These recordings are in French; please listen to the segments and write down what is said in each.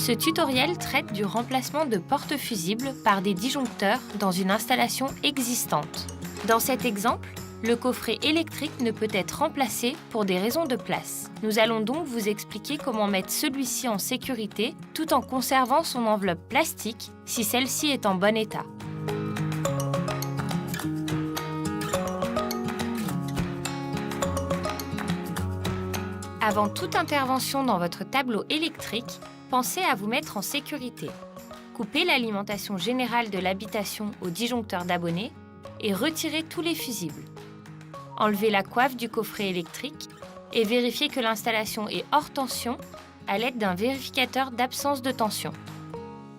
Ce tutoriel traite du remplacement de portes fusibles par des disjoncteurs dans une installation existante. Dans cet exemple, le coffret électrique ne peut être remplacé pour des raisons de place. Nous allons donc vous expliquer comment mettre celui-ci en sécurité tout en conservant son enveloppe plastique si celle-ci est en bon état. Avant toute intervention dans votre tableau électrique, pensez à vous mettre en sécurité. Coupez l'alimentation générale de l'habitation au disjoncteur d'abonnés et retirez tous les fusibles. Enlevez la coiffe du coffret électrique et vérifiez que l'installation est hors tension à l'aide d'un vérificateur d'absence de tension.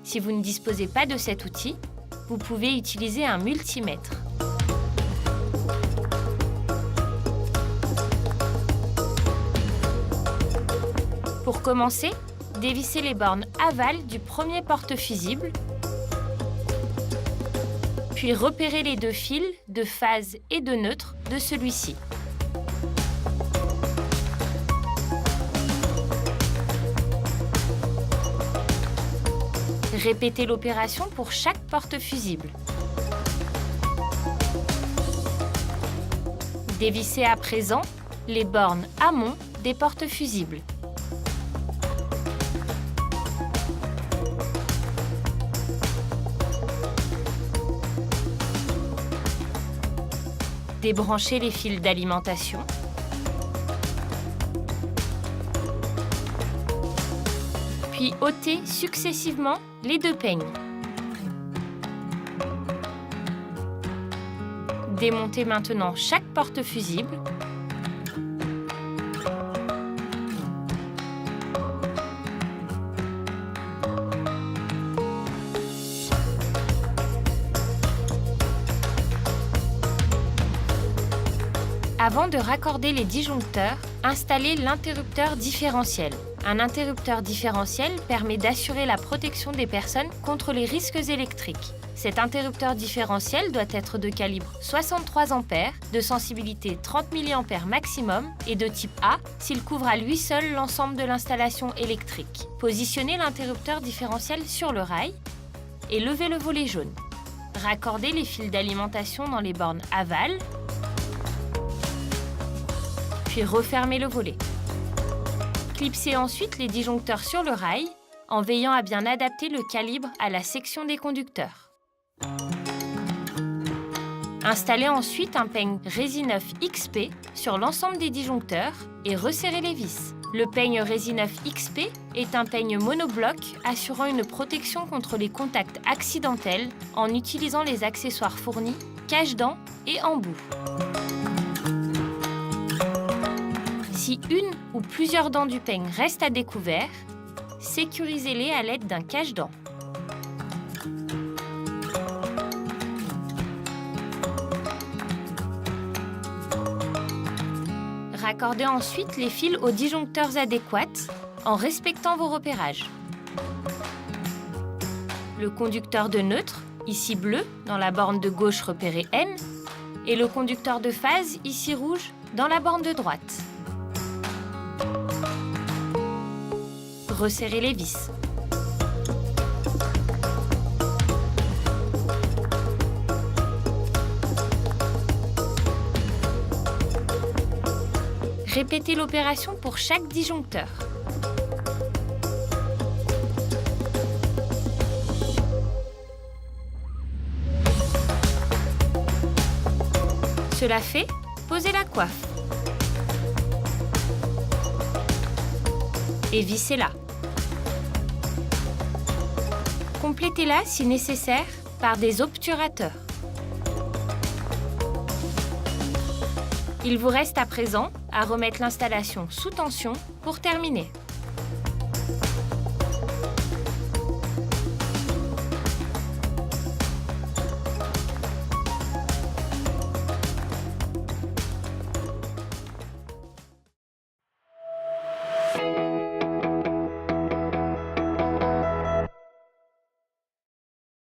Si vous ne disposez pas de cet outil, vous pouvez utiliser un multimètre. Pour commencer, dévissez les bornes aval du premier porte-fusible, puis repérez les deux fils de phase et de neutre de celui-ci. Répétez l'opération pour chaque porte-fusible. Dévissez à présent les bornes amont des porte-fusibles. Débranchez les fils d'alimentation. Puis ôtez successivement les deux peignes. Démontez maintenant chaque porte-fusible. Avant de raccorder les disjoncteurs, installez l'interrupteur différentiel. Un interrupteur différentiel permet d'assurer la protection des personnes contre les risques électriques. Cet interrupteur différentiel doit être de calibre 63 A, de sensibilité 30 mA maximum et de type A s'il couvre à lui seul l'ensemble de l'installation électrique. Positionnez l'interrupteur différentiel sur le rail et levez le volet jaune. Raccordez les fils d'alimentation dans les bornes aval, puis refermez le volet. Clipsez ensuite les disjoncteurs sur le rail en veillant à bien adapter le calibre à la section des conducteurs. Installez ensuite un peigne Rési9 XP sur l'ensemble des disjoncteurs et resserrez les vis. Le peigne Rési9 XP est un peigne monobloc assurant une protection contre les contacts accidentels en utilisant les accessoires fournis, cache-dents et embouts. Si une ou plusieurs dents du peigne restent à découvert, sécurisez-les à l'aide d'un cache-dents. Raccordez ensuite les fils aux disjoncteurs adéquats en respectant vos repérages. Le conducteur de neutre, ici bleu, dans la borne de gauche repérée N, et le conducteur de phase, ici rouge, dans la borne de droite. Resserrez les vis. Répétez l'opération pour chaque disjoncteur. Cela fait, posez la coiffe. Et vissez-la. Complétez-la si nécessaire par des obturateurs. Il vous reste à présent à remettre l'installation sous tension pour terminer.